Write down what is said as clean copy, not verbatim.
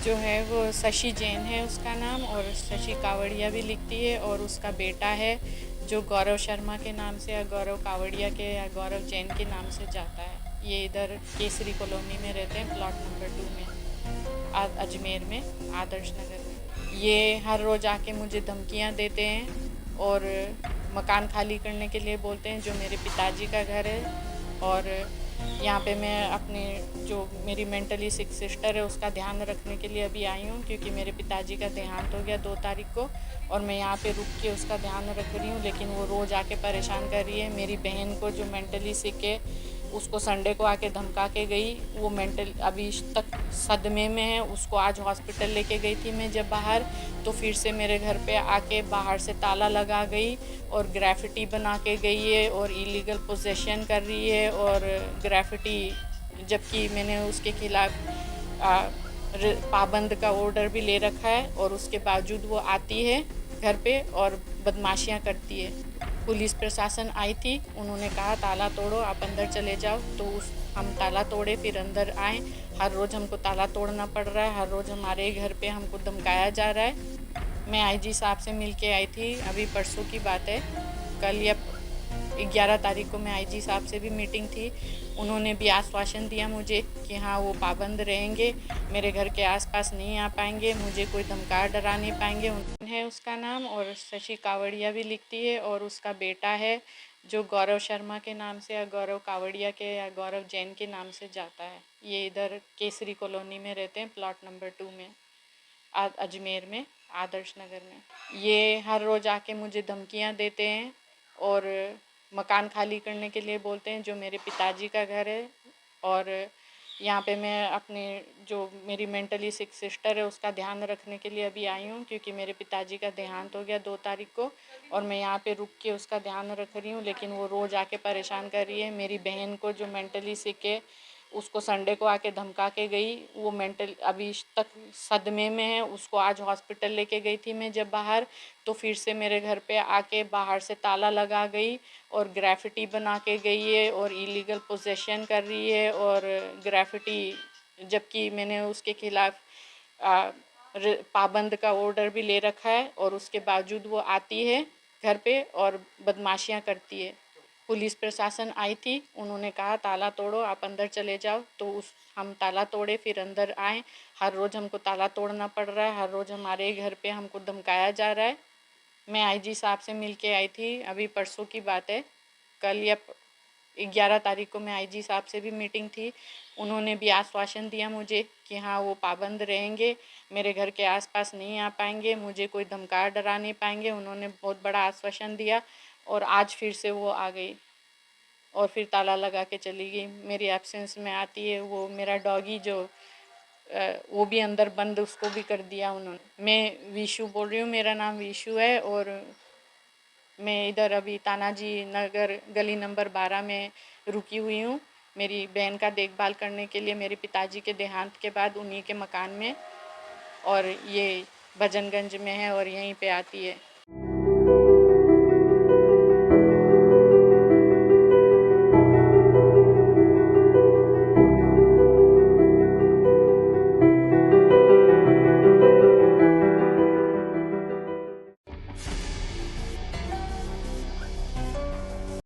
जो है वो शशि जैन है उसका नाम, और शशि कावड़िया भी लिखती है। और उसका बेटा है जो गौरव शर्मा के नाम से या गौरव कावड़िया के या गौरव जैन के नाम से जाता है। ये इधर केसरी कॉलोनी में रहते हैं, प्लॉट नंबर 2 में, अजमेर में, आदर्श नगर में। ये हर रोज़ आके मुझे धमकियाँ देते हैं और मकान खाली करने के लिए बोलते हैं, जो मेरे पिताजी का घर है। और यहाँ पे मैं अपने जो मेरी मेंटली सिक सिस्टर है उसका ध्यान रखने के लिए अभी आई हूँ, क्योंकि मेरे पिताजी का देहांत हो गया 2 तारीख को, और मैं यहाँ पे रुक के उसका ध्यान रख रही हूँ। लेकिन वो रोज़ आके परेशान कर रही है। मेरी बहन को जो मेंटली सिक है उसको संडे को आके धमका के गई। वो मेंटल अभी तक सदमे में है। उसको आज हॉस्पिटल लेके गई थी मैं जब बाहर, तो फिर से मेरे घर पे आके बाहर से ताला लगा गई और ग्राफिटी बना के गई है और इलीगल पोजेशन कर रही है। और ग्राफिटी, जबकि मैंने उसके खिलाफ पाबंद का ऑर्डर भी ले रखा है, और उसके बावजूद वो आती है घर पे और बदमाशियां करती है। पुलिस प्रशासन आई थी, उन्होंने कहा ताला तोड़ो, आप अंदर चले जाओ, तो हम ताला तोड़े, फिर अंदर आए। हर रोज़ हमको ताला तोड़ना पड़ रहा है, हर रोज़ हमारे घर पे हमको धमकाया जा रहा है। मैं आईजी साहब से मिल के आई थी, अभी परसों की बात है, कल या 11 तारीख को मैं आईजी साहब से भी मीटिंग थी। उन्होंने भी आश्वासन दिया मुझे कि हाँ वो पाबंद रहेंगे, मेरे घर के आसपास नहीं आ पाएंगे, मुझे कोई धमका डरा नहीं पाएंगे। है उसका नाम, और शशि कावड़िया भी लिखती है। और उसका बेटा है जो गौरव शर्मा के नाम से या गौरव कावड़िया के या गौरव जैन के नाम से जाता है। ये इधर केसरी कॉलोनी में रहते हैं, प्लॉट नंबर 2 में, अजमेर में, आदर्श नगर में। ये हर रोज़ आके मुझे धमकियाँ देते हैं और मकान खाली करने के लिए बोलते हैं, जो मेरे पिताजी का घर है। और यहाँ पे मैं अपने जो मेरी मेंटली सिक सिस्टर है उसका ध्यान रखने के लिए अभी आई हूँ, क्योंकि मेरे पिताजी का देहांत हो गया 2 तारीख को, और मैं यहाँ पे रुक के उसका ध्यान रख रही हूँ। लेकिन वो रोज़ आके परेशान कर रही है। मेरी बहन को जो मेंटली सिक है उसको संडे को आके धमका के गई। वो मेंटल अभी तक सदमे में है। उसको आज हॉस्पिटल लेके गई थी मैं जब बाहर, तो फिर से मेरे घर पे आके बाहर से ताला लगा गई और ग्राफिटी बना के गई है और इलीगल पोजेशन कर रही है। और ग्राफिटी, जबकि मैंने उसके खिलाफ पाबंद का ऑर्डर भी ले रखा है, और उसके बावजूद वो आती है घर पे और बदमाशियां करती है। पुलिस प्रशासन आई थी, उन्होंने कहा ताला तोड़ो, आप अंदर चले जाओ, तो हम ताला तोड़े, फिर अंदर आए। हर रोज़ हमको ताला तोड़ना पड़ रहा है, हर रोज़ हमारे घर पे हमको धमकाया जा रहा है। मैं आईजी साहब से मिल के आई थी, अभी परसों की बात है, कल या 11 तारीख को मैं आईजी साहब से भी मीटिंग थी। उन्होंने भी आश्वासन दिया मुझे कि हाँ वो पाबंद रहेंगे, मेरे घर के आसपास नहीं आ पाएंगे, मुझे कोई धमका डरा नहीं पाएंगे। उन्होंने बहुत बड़ा आश्वासन दिया, और आज फिर से वो आ गई और फिर ताला लगा के चली गई। मेरी एब्सेंस में आती है। वो मेरा डॉगी जो वो भी अंदर बंद, उसको भी कर दिया उन्होंने। मैं विशु बोल रही हूँ, मेरा नाम विशु है, और मैं इधर अभी तानाजी नगर गली नंबर 12 में रुकी हुई हूँ, मेरी बहन का देखभाल करने के लिए, मेरे पिताजी के देहांत के बाद उन्हीं के मकान में। और ये भजनगंज में है और यहीं पे आती है।